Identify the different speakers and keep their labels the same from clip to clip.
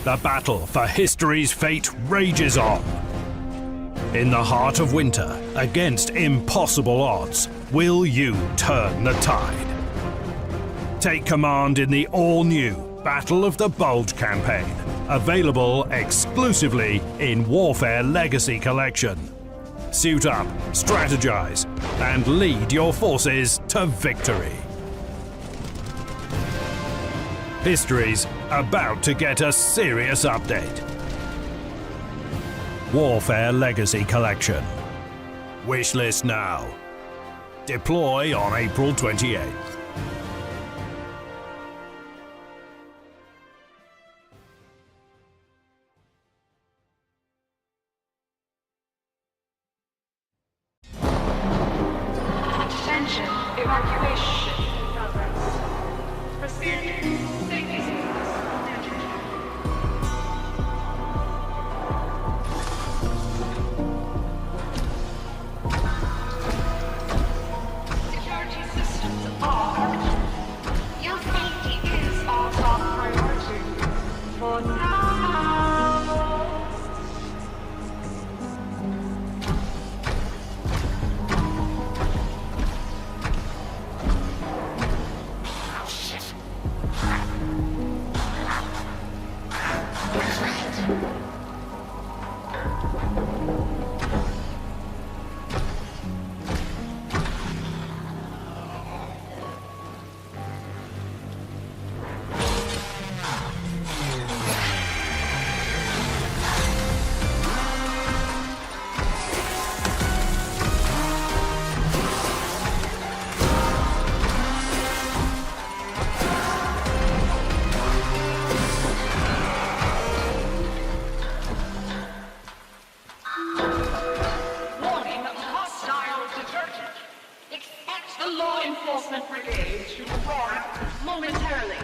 Speaker 1: The battle for history's fate rages on. In the heart of winter, against impossible odds, will you turn the tide? Take command in the all-new Battle of the Bulge campaign, available exclusively in Warfare Legacy Collection. Suit up, strategize, and lead your forces to victory. History's about to get a serious update. Warfare Legacy Collection. Wishlist now. Deploy on April 28th.
Speaker 2: Attention, evacuation in progress. Proceed. Safety signals detected. Security systems are. Your safety is our top priority. For now. Warning of hostile detergent. Expect the law enforcement brigade to arrive momentarily.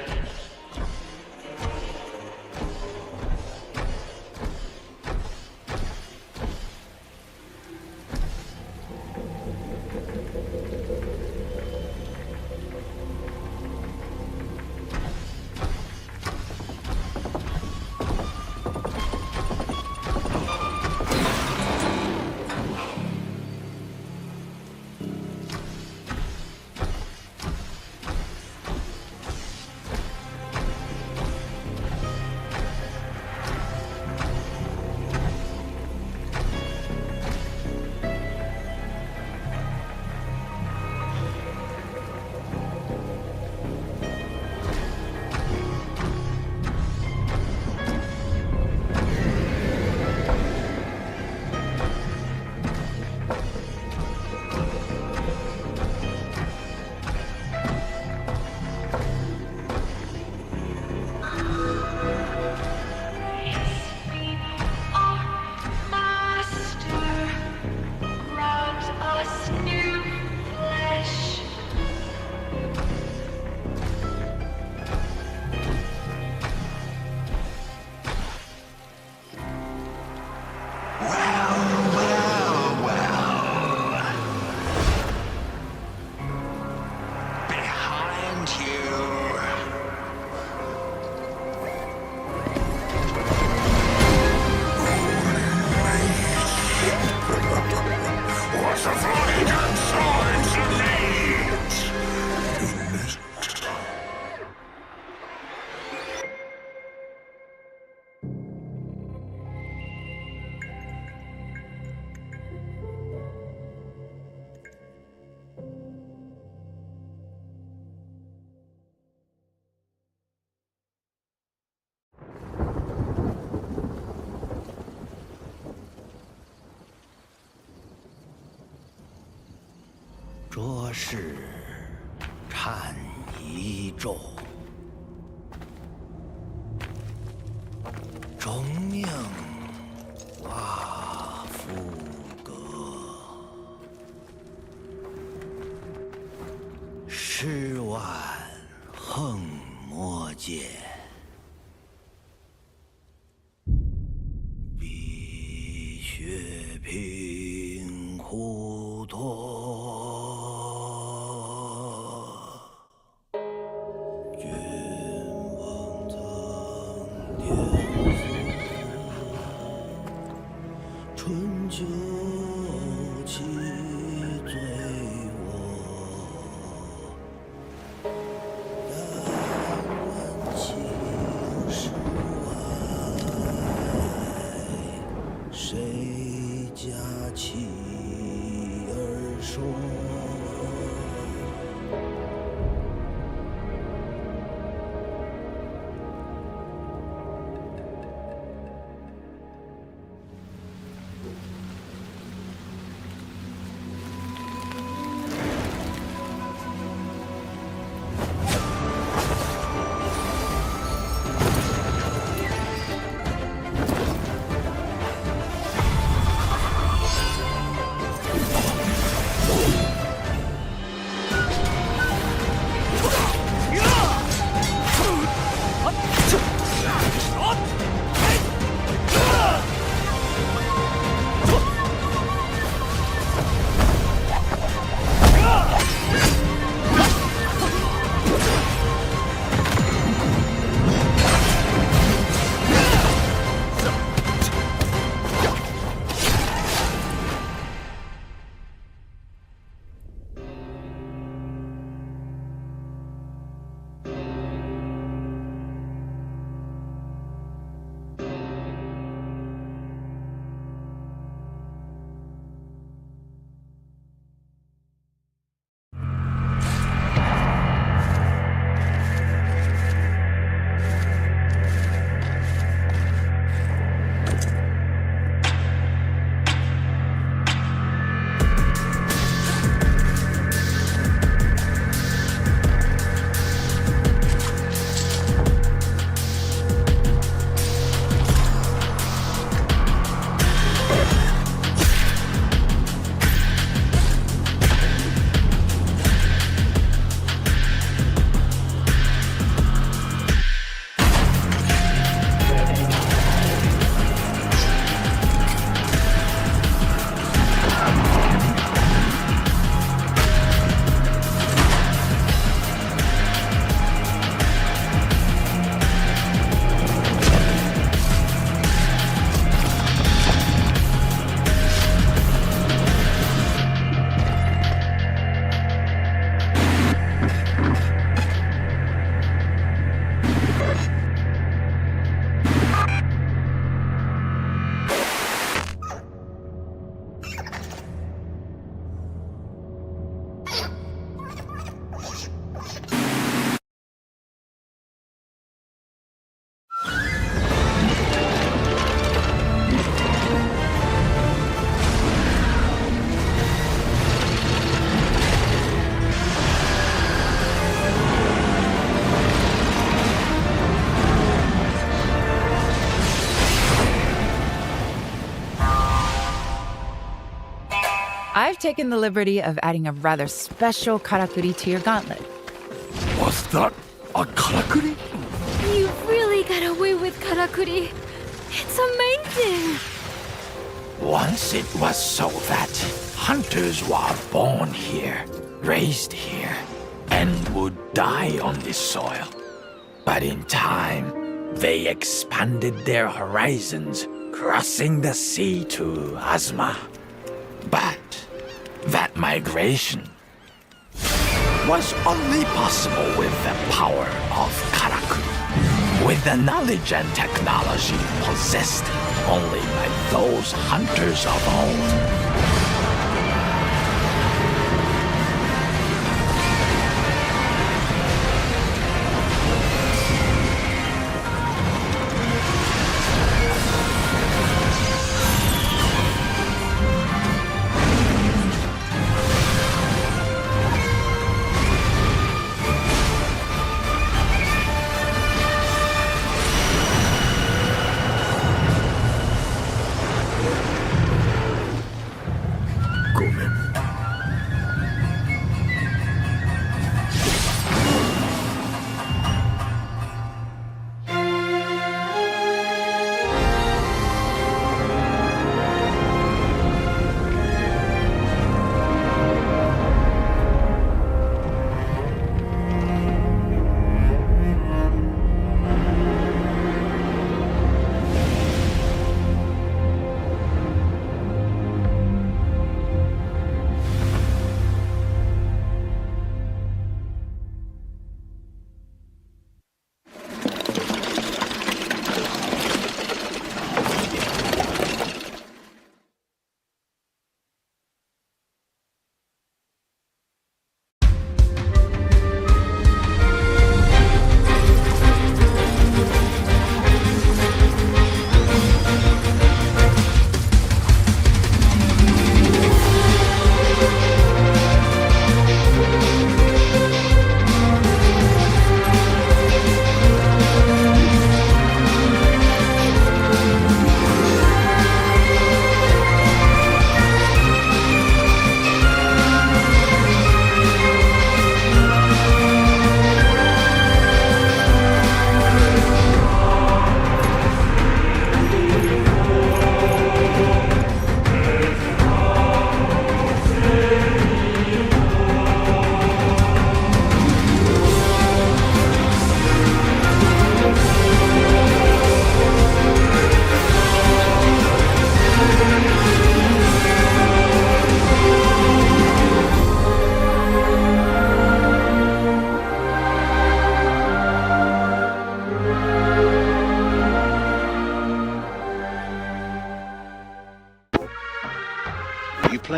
Speaker 3: 这是禅一咒，钟鸣瓦夫格，10万横魔剑，碧血平库托。 愿望苍天。说。
Speaker 4: I've taken the liberty of adding a rather special karakuri to your gauntlet.
Speaker 5: Was that a karakuri?
Speaker 6: You really got away with karakuri. It's amazing.
Speaker 5: Once it was so that hunters were born here, raised here, and would die on this soil. But in time, they expanded their horizons, crossing the sea to Azma. But that migration was only possible with the power of Karakuri, with the knowledge and technology possessed only by those hunters of old.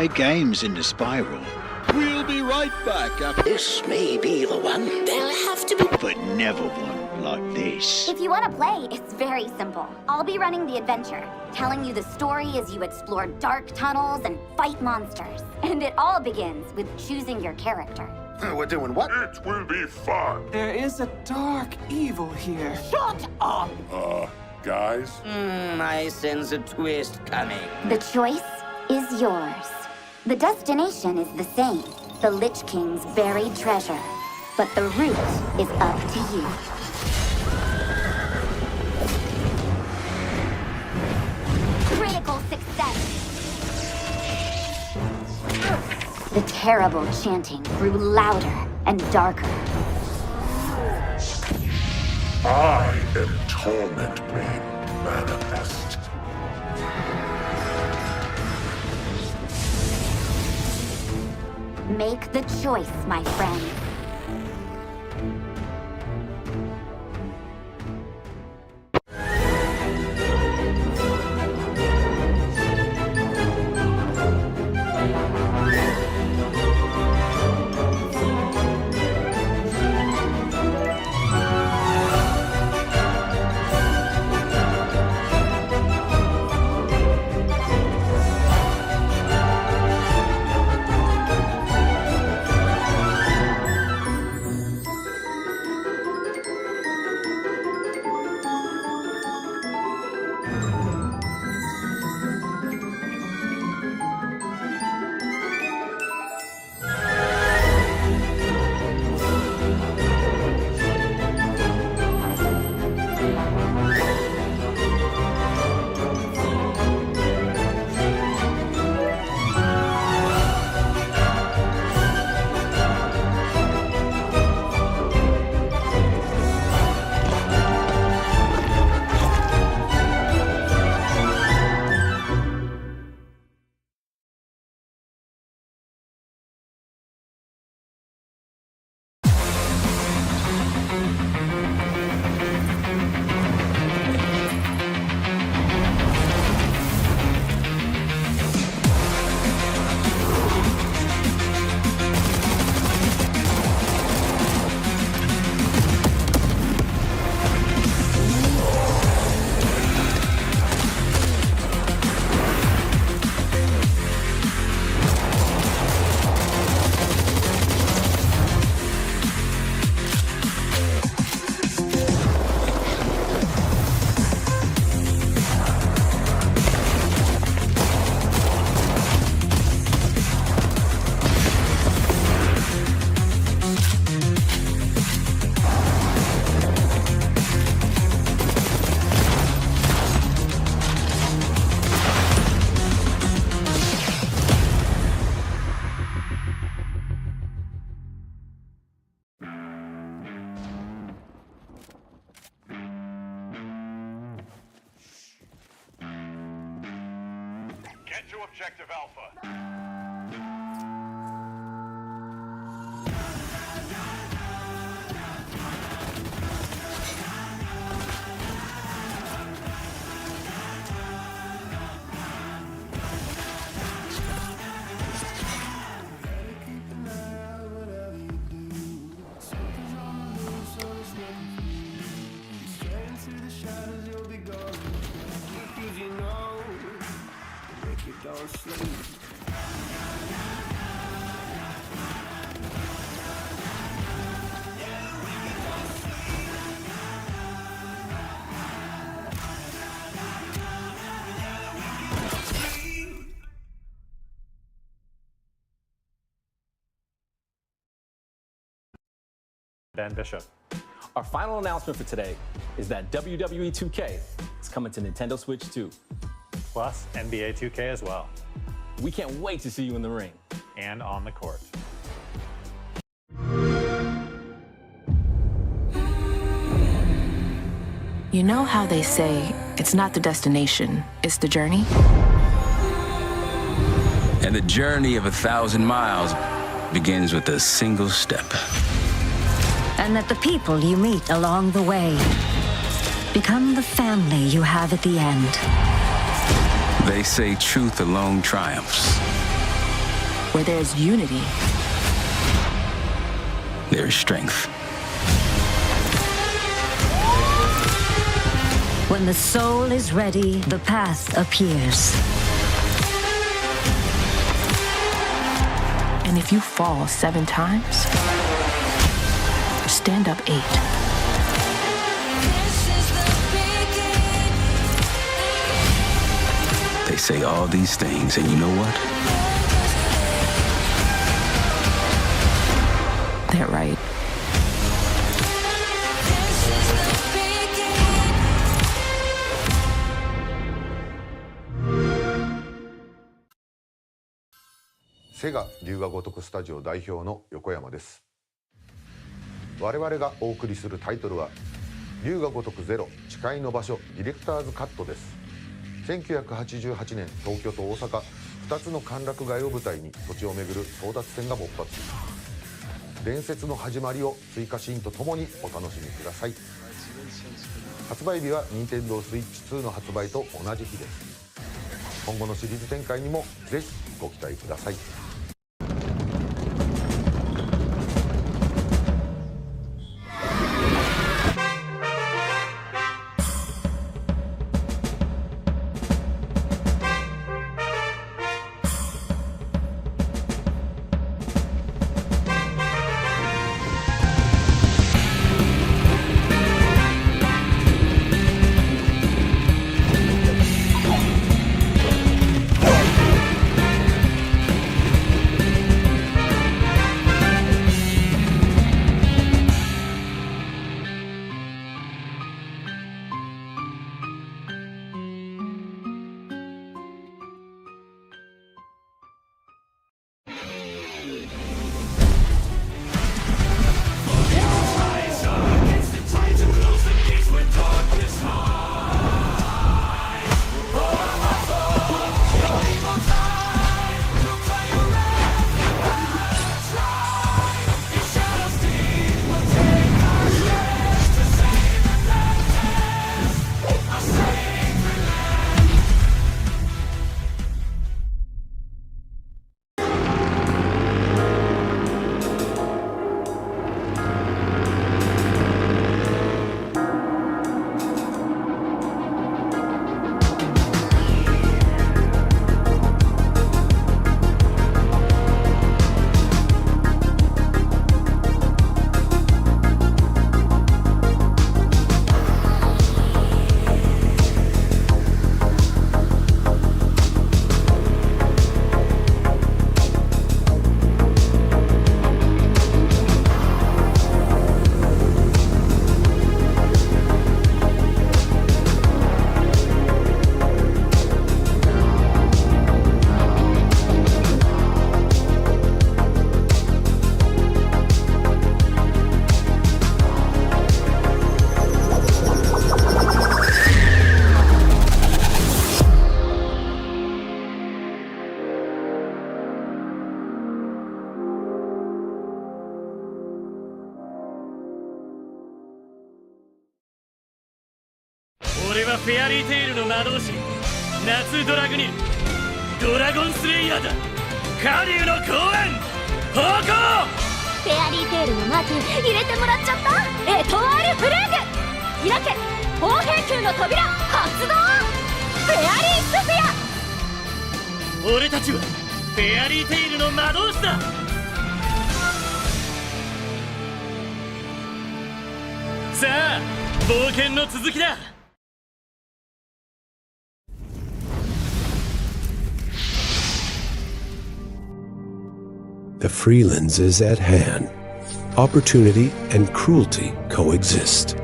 Speaker 7: played games in the spiral.
Speaker 3: We'll be right back after
Speaker 8: This may be the one. They'll have to be.
Speaker 7: But never one like this.
Speaker 9: If you want to play, it's very simple. I'll be running the adventure, telling you the story as you explore dark tunnels and fight monsters. And it all begins with choosing your character.
Speaker 8: We're doing what?
Speaker 10: It will be fun.
Speaker 11: There is a dark evil here.
Speaker 8: Shut up!
Speaker 10: Guys?
Speaker 8: I sense a twist coming.
Speaker 9: The choice is yours. The destination is the same, the Lich King's buried treasure. But the route is up to you. Critical success! The terrible chanting grew louder and darker.
Speaker 10: I am Torment Bane Manifest.
Speaker 9: Make the choice, my friend.
Speaker 10: Get to Objective Alpha.
Speaker 12: Ben Bishop. Our final announcement for today is that WWE 2K is coming to Nintendo Switch 2.
Speaker 13: Plus NBA 2K as well.
Speaker 12: We can't wait to see you in the ring.
Speaker 13: And on the court.
Speaker 14: You know how they say it's not the destination, it's the journey?
Speaker 15: And the journey of 1,000 miles begins with a single step.
Speaker 16: And that the people you meet along the way become the family you have at the end.
Speaker 15: They say truth alone triumphs.
Speaker 14: Where there's unity,
Speaker 15: There's strength.
Speaker 16: When the soul is ready, the path appears.
Speaker 14: and if you fall 7 times, stand up 8.
Speaker 15: They say all these things, and you know what?
Speaker 14: They're right.
Speaker 17: セガ龍が如くスタジオ代表の横山です。我々がお送りするタイトルは龍が如くゼロ誓いの場所ディレクターズカットです。1988年東京と大阪2つの歓楽街を舞台に土地をめぐる争奪戦が勃発。伝説の始まりを追加シーンとともにお楽しみください。発売日は Nintendo Switch 2の発売と同じ日です。今後のシリーズ展開にもぜひご期待ください。
Speaker 18: 俺はフェアリーテイルの魔導士夏ドラグニルドラゴンスレイヤーだ。カリュウの公演方向
Speaker 6: フェアリーテイルのマーク入れてもらっちゃった。エトワールフレーグ開け砲兵球の扉発動フェアリースフィア。
Speaker 18: 俺たちはフェアリーテイルの魔導士だ。さあ冒険の続きだ。
Speaker 19: The Freelands is at hand. Opportunity and cruelty coexist.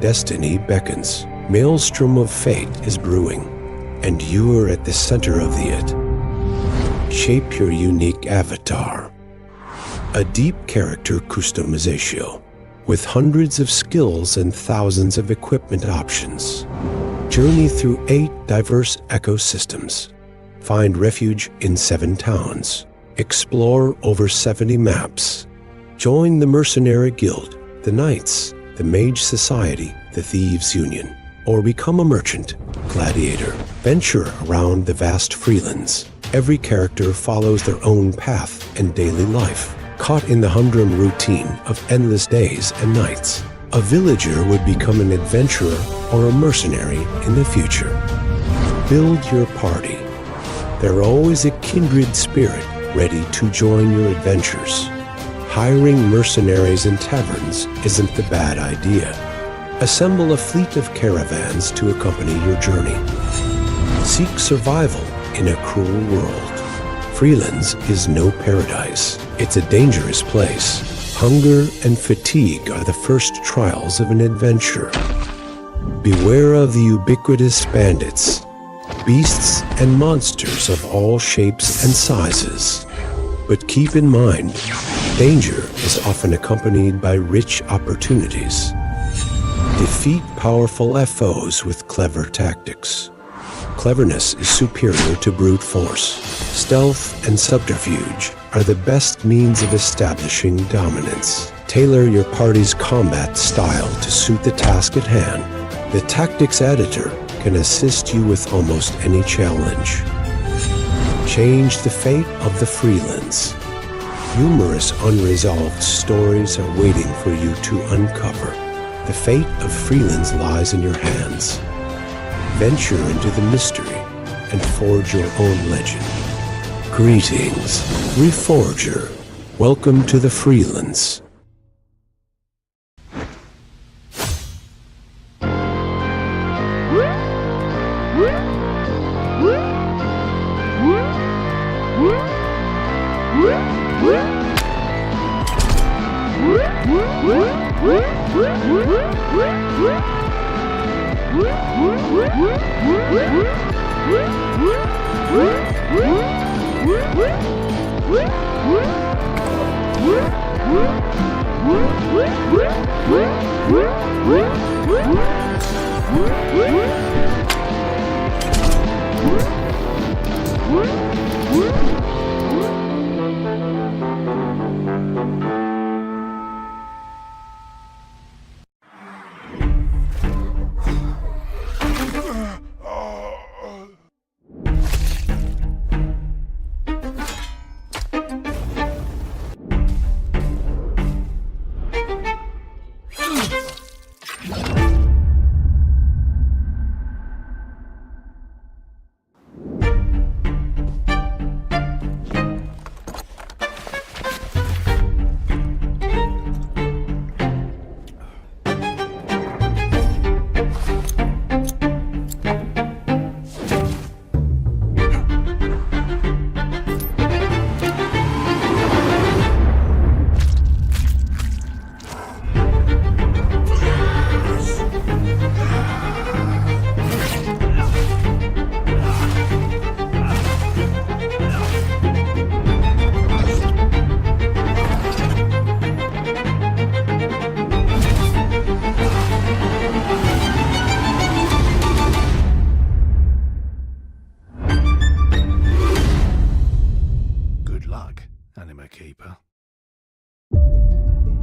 Speaker 19: Destiny beckons. Maelstrom of fate is brewing, and you are at the center of the it. Shape your unique avatar. A deep character customization, with hundreds of skills and thousands of equipment options. Journey through 8 diverse ecosystems. Find refuge in 7 towns. Explore over 70 maps. Join the Mercenary Guild, the Knights, the Mage Society, the Thieves Union, or become a merchant, gladiator. Venture around the vast Freelands every character follows their own path and daily life, caught in the humdrum routine of endless days and nights. A villager would become an adventurer or a mercenary in the future. Build your party. They're always a kindred spirit ready to join your adventures. Hiring mercenaries in taverns isn't the bad idea. Assemble a fleet of caravans to accompany your journey. Seek survival in a cruel world. Freelands is no paradise. It's a dangerous place. Hunger and fatigue are the first trials of an adventure. Beware of the ubiquitous bandits, beasts and monsters of all shapes and sizes. But keep in mind, danger is often accompanied by rich opportunities. Defeat powerful foes with clever tactics. Cleverness is superior to brute force. Stealth and subterfuge are the best means of establishing dominance. Tailor your party's combat style to suit the task at hand. The tactics editor can assist you with almost any challenge. Change the fate of the Freelands. Numerous unresolved stories are waiting for you to uncover. The fate of Freelands lies in your hands. Venture into the mystery and forge your own legend. Greetings, Reforger. Welcome to the Freelands.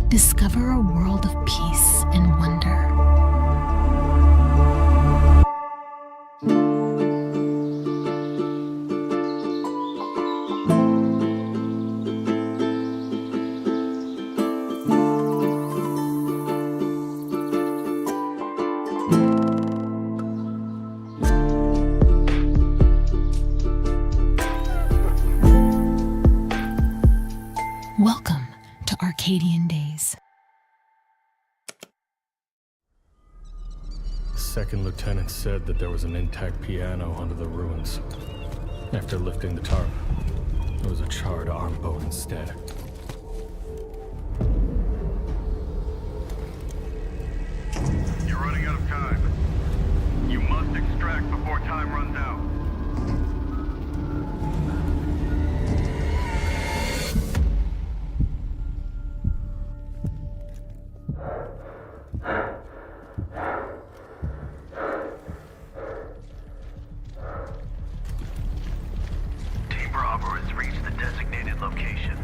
Speaker 14: Discover a world of peace and wonder. Welcome to Arcadian Days.
Speaker 20: Second lieutenant said that there was an intact piano under the ruins. After lifting the tarp, there was a charred arm bone instead.
Speaker 10: You're running out of time. You must extract before time runs out. Team Bravo has reached the designated location.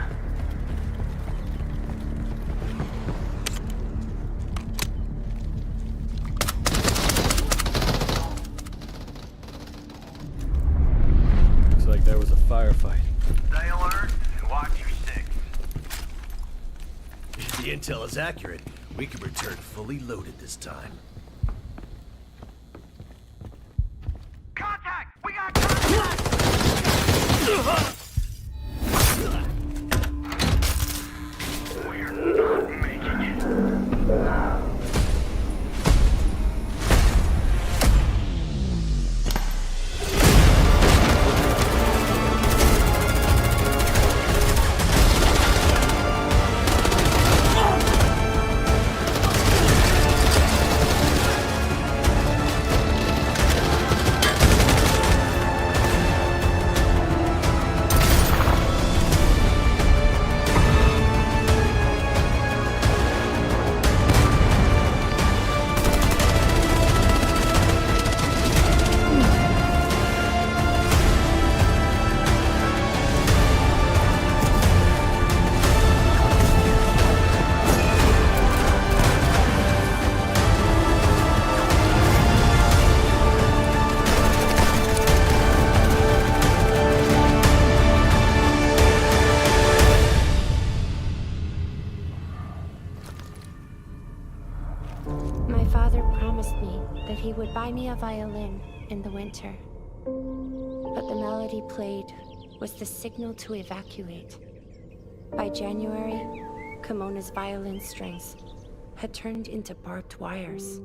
Speaker 18: If the intel is accurate, we can return fully loaded this time.
Speaker 2: Contact! We got contact!
Speaker 10: We're not making it.
Speaker 21: My father promised me that he would buy me a violin in the winter. But the melody played was the signal to evacuate. By January, Kimona's violin strings had turned into barbed wires.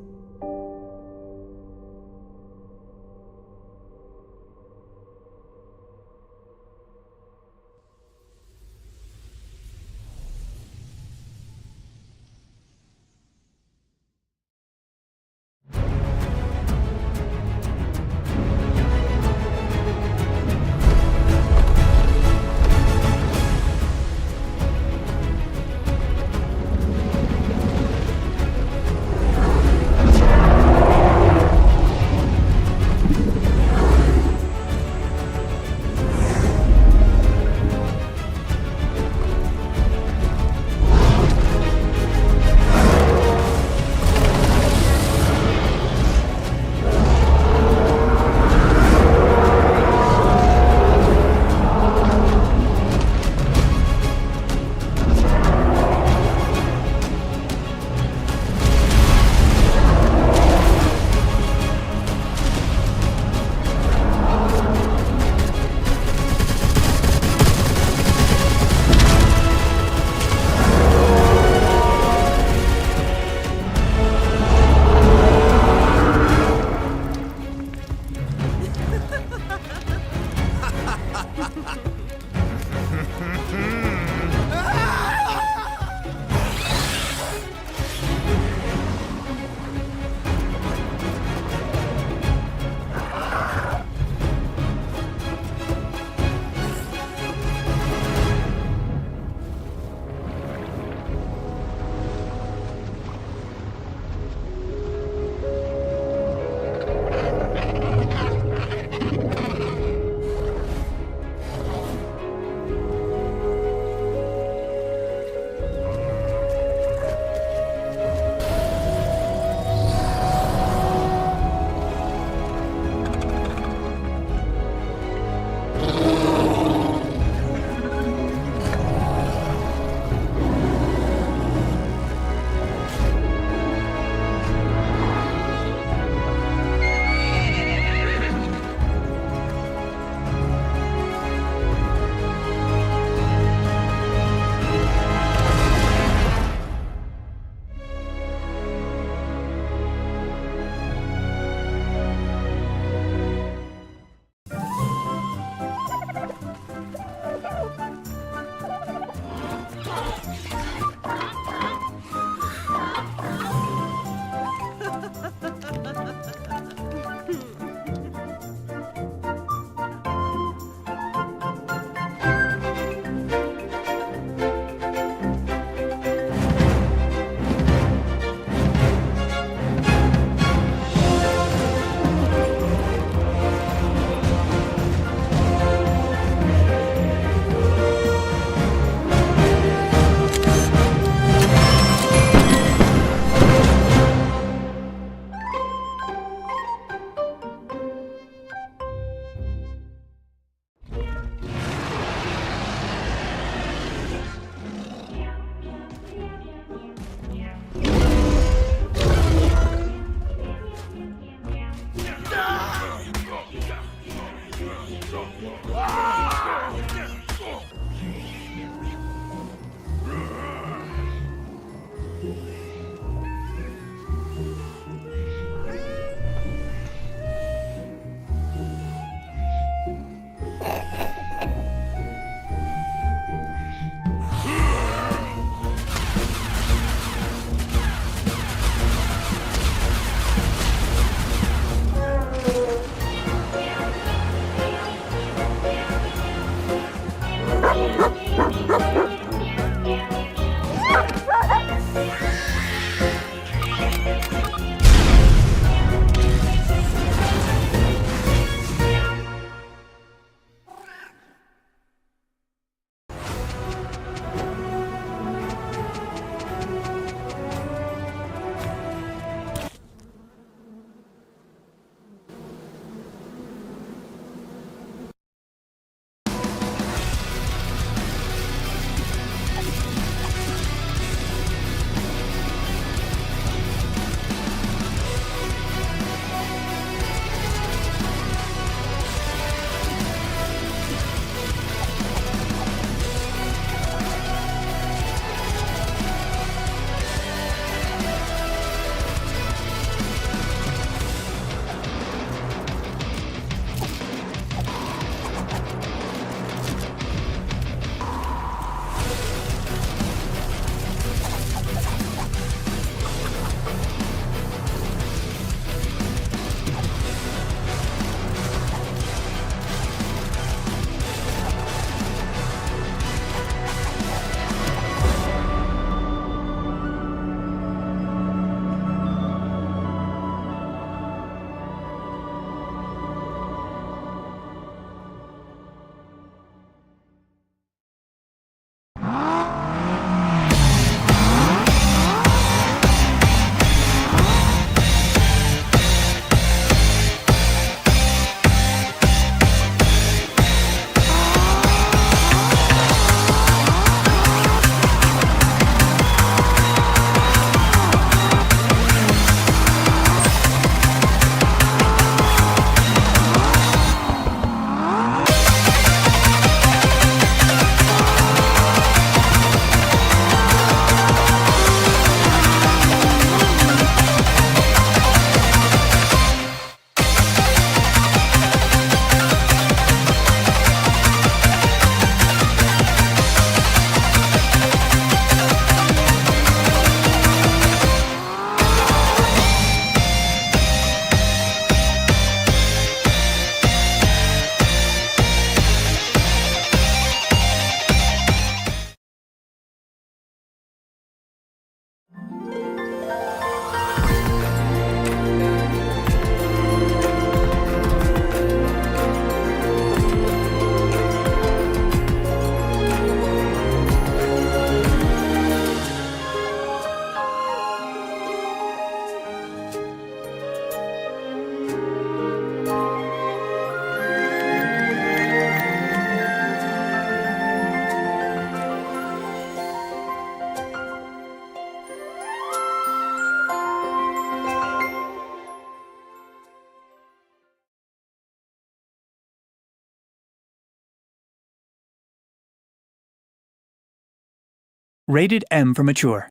Speaker 1: Rated M for mature.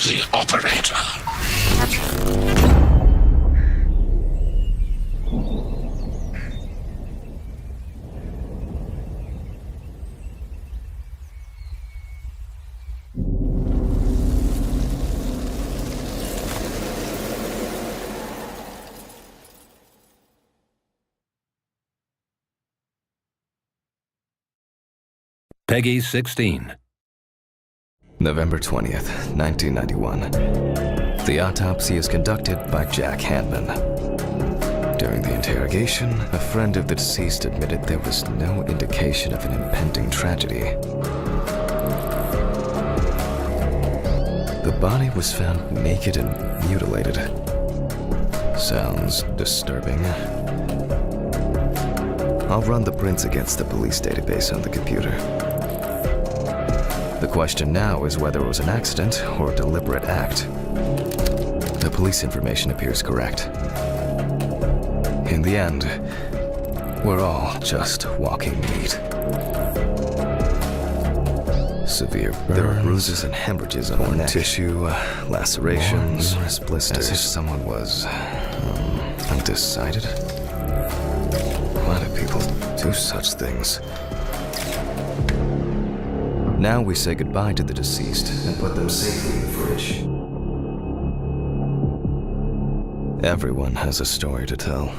Speaker 5: The operator.
Speaker 22: Peggy 16.
Speaker 23: November 20th, 1991.
Speaker 1: The autopsy is conducted by Jack Hanman. During the interrogation, a friend of the deceased admitted there was no indication of an impending tragedy. The body was found naked and mutilated. Sounds disturbing. I'll run the prints against the police database on the computer. The question now is whether it was an accident or a deliberate act. The police information appears correct. In the end, we're all just walking meat. Severe burns, there are bruises and hemorrhages on her neck. Tissue, lacerations, numerous blisters. As if someone was undecided. Why do people do such things? Now we say goodbye to the deceased and put them safely in the fridge. Everyone has a story to tell.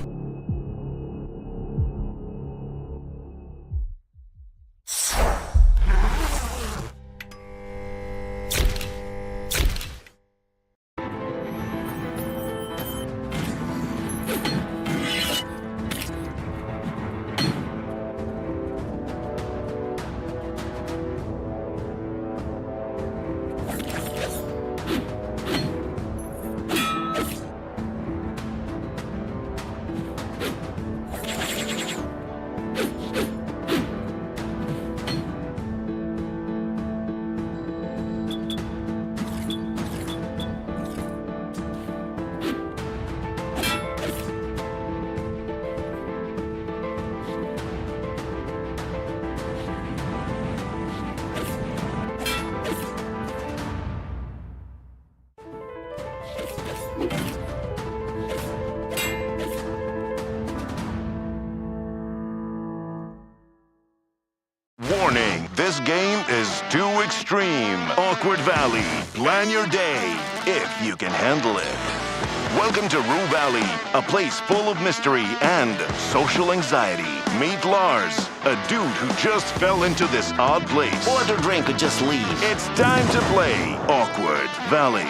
Speaker 22: Warning, this game is too extreme. Awkward Valley, plan your day, if you can handle it. Welcome to Rue Valley, a place full of mystery and social anxiety. Meet Lars, a dude who just fell into this odd place.
Speaker 8: Order a drink or just leave.
Speaker 22: It's time to play Awkward Valley.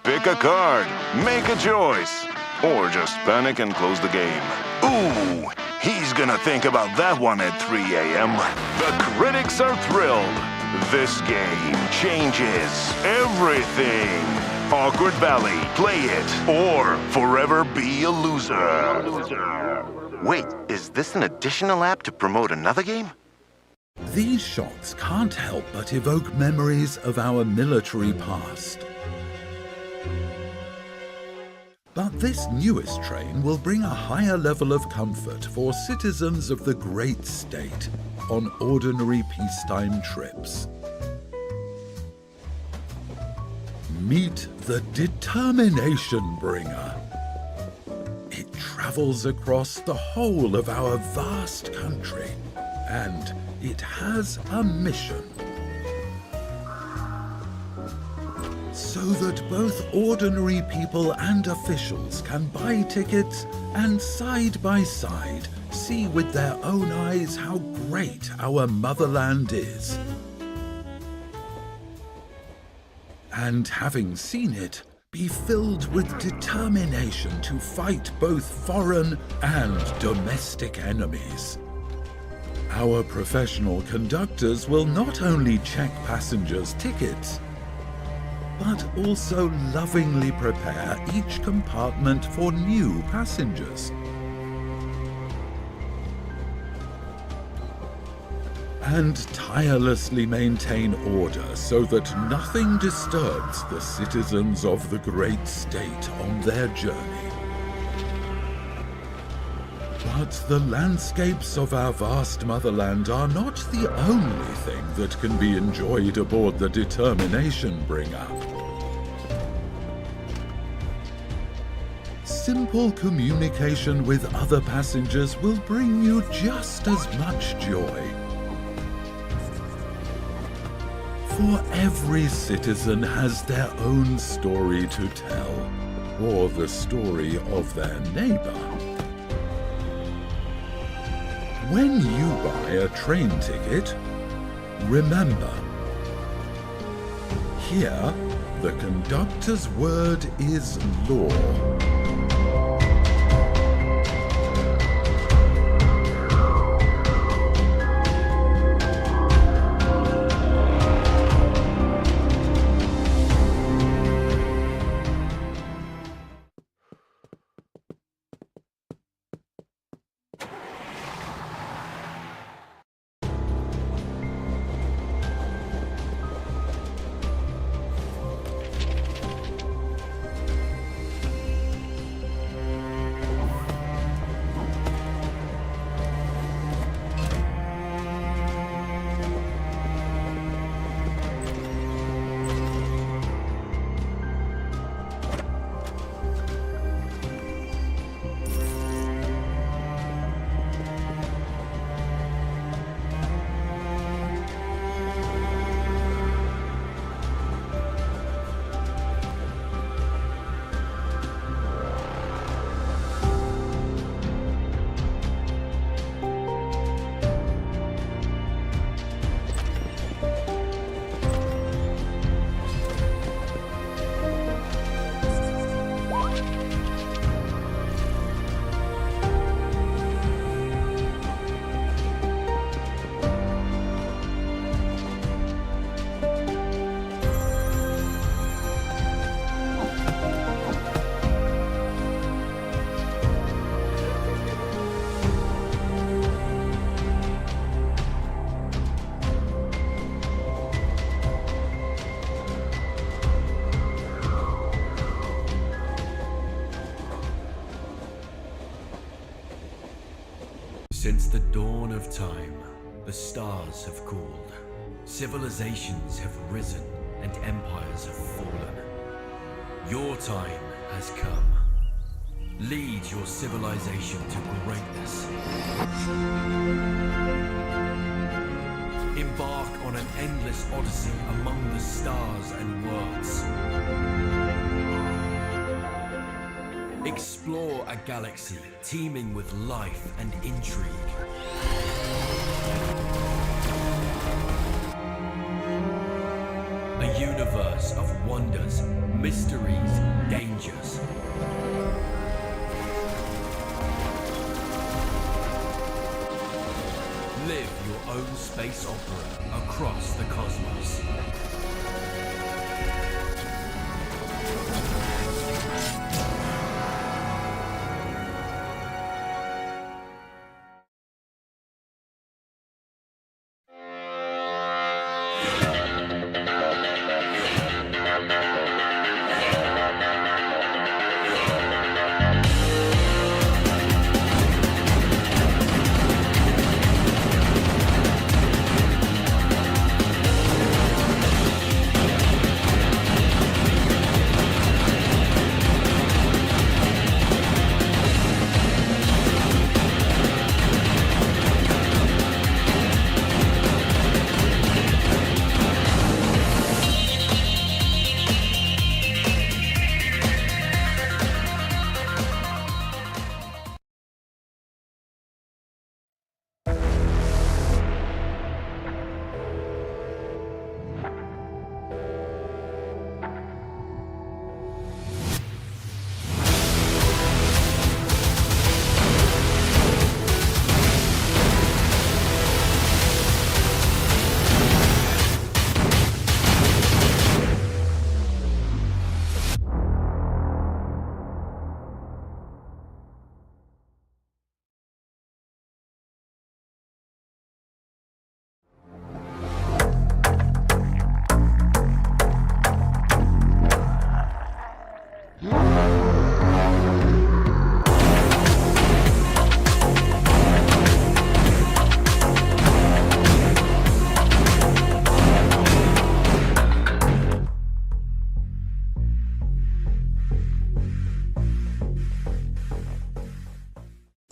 Speaker 22: Pick a card, make a choice, or just panic and close the game. Ooh, he's gonna think about that one at 3 a.m. The critics are thrilled. This game changes everything. Awkward Valley, play it, or forever be a loser.
Speaker 23: Wait, is this an additional app to promote another game?
Speaker 3: These shots can't help but evoke memories of our military past. But this newest train will bring a higher level of comfort for citizens of the great state on ordinary peacetime trips. Meet the Determination Bringer. It travels across the whole of our vast country, and it has a mission. So that both ordinary people and officials can buy tickets and side by side see with their own eyes how great our motherland is. And having seen it, be filled with determination to fight both foreign and domestic enemies. Our professional conductors will not only check passengers' tickets, but also lovingly prepare each compartment for new passengers. And tirelessly maintain order so that nothing disturbs the citizens of the great state on their journey. But the landscapes of our vast motherland are not the only thing that can be enjoyed aboard the Determination Bringer. Simple communication with other passengers will bring you just as much joy. For every citizen has their own story to tell, or the story of their neighbor. When you buy a train ticket, remember, here The conductor's word is law.
Speaker 4: Since the dawn of time, the stars have cooled. Civilizations have risen and empires have fallen. Your time has come. Lead your civilization to greatness. Embark on an endless odyssey among the stars and worlds. Explore a galaxy teeming with life and intrigue. A universe of wonders, mysteries, dangers. Live your own space opera across the cosmos.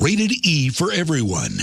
Speaker 7: Rated E for everyone.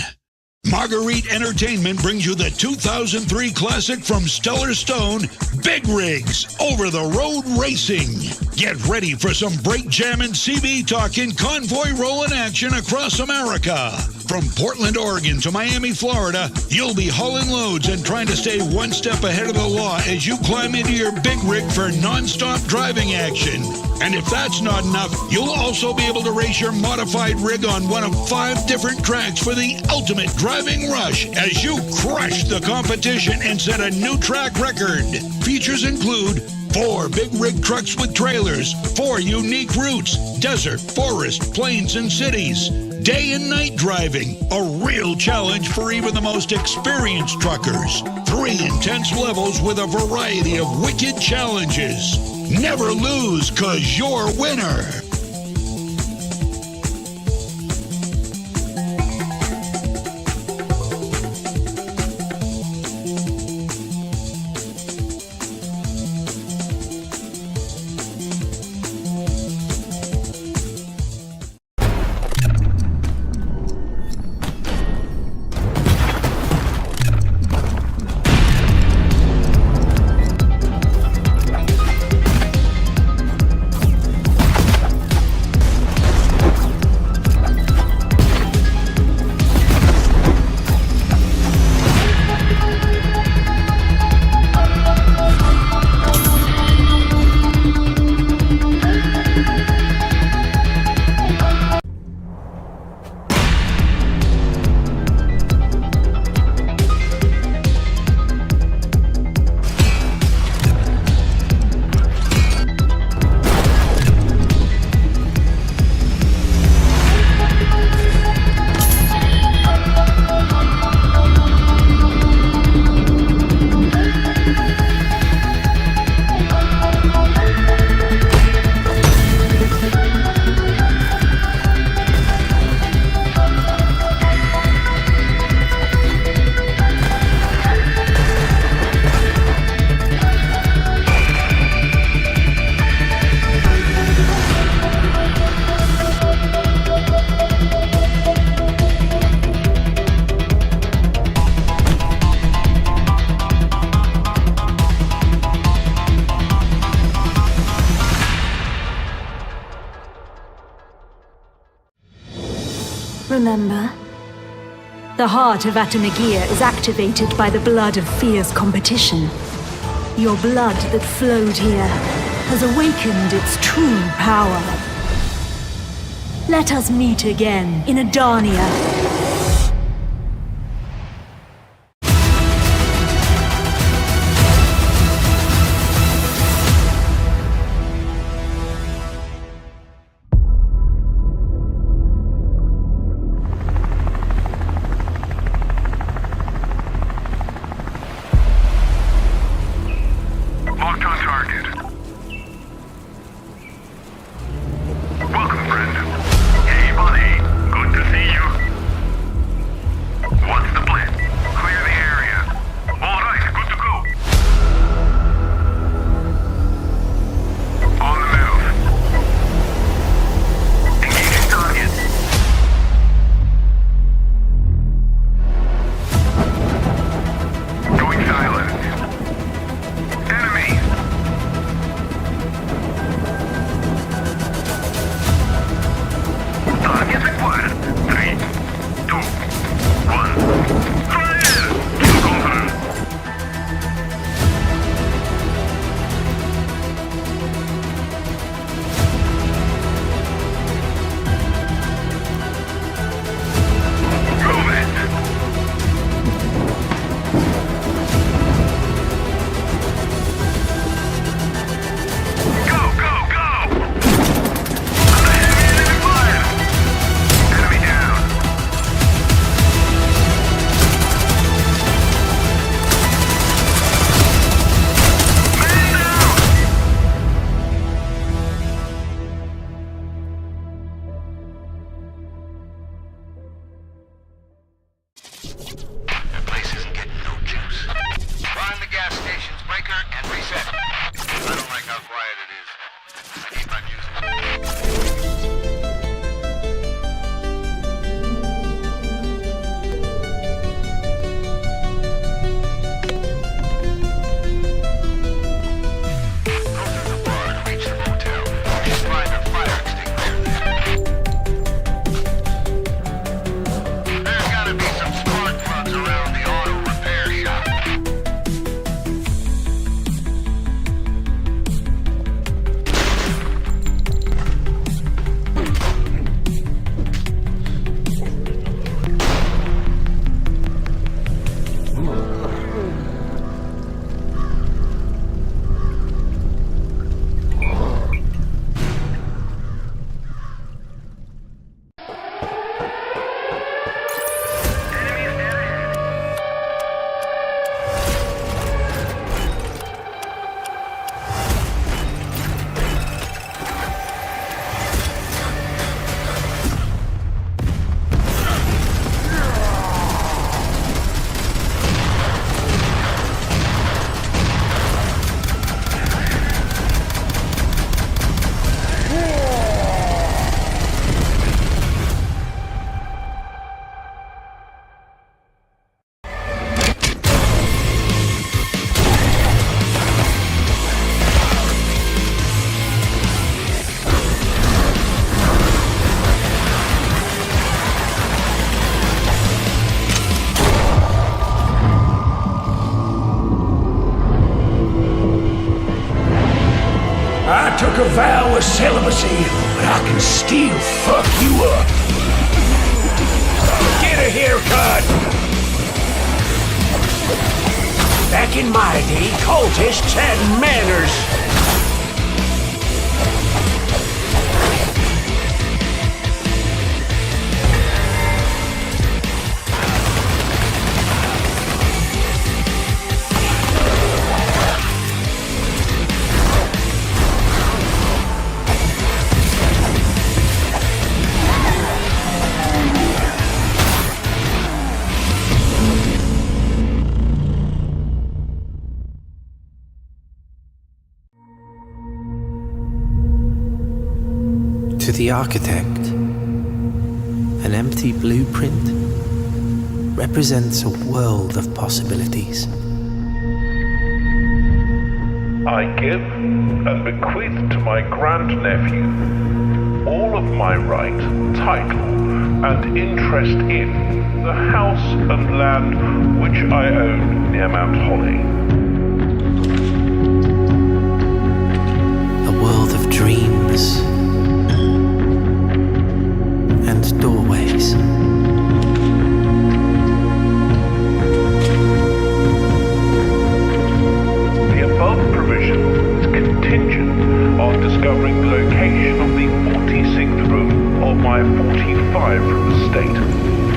Speaker 7: Marguerite Entertainment brings you the 2003 classic from Stellar Stone, Big Rigs, Over the Road Racing. Get ready for some brake jamming, CB talking, convoy rolling action across America. From Portland, Oregon to Miami, Florida, you'll be hauling loads and trying to stay one step ahead of the law as you climb into your big rig for non-stop driving action. And if that's not enough, you'll also be able to race your modified rig on one of 5 different tracks for the ultimate driving rush as you crush the competition and set a new track record. Features include 4 big rig trucks with trailers, 4 unique routes, desert, forest, plains, and cities. Day and night driving, a real challenge for even the most experienced truckers. 3 intense levels with a variety of wicked challenges. Never lose, 'cause you're a winner.
Speaker 9: Remember? The heart of Atamagia is activated by the blood of fierce competition. Your blood that flowed here has awakened its true power. Let us meet again in Adania.
Speaker 10: Locked on target. Welcome, friend. Hey, buddy. Good to see you.
Speaker 5: celibacy, but I can still fuck you up. Get a haircut! Back in my day, cultists had manners.
Speaker 11: To the architect, an empty blueprint represents a world of possibilities.
Speaker 10: I give and bequeath to my grandnephew all of my right, title, and interest in the house and land which I own near Mount Holly.
Speaker 11: A world of dreams and doorways.
Speaker 10: The above provision is contingent on discovering the location of the 46th room of my 45 room estate.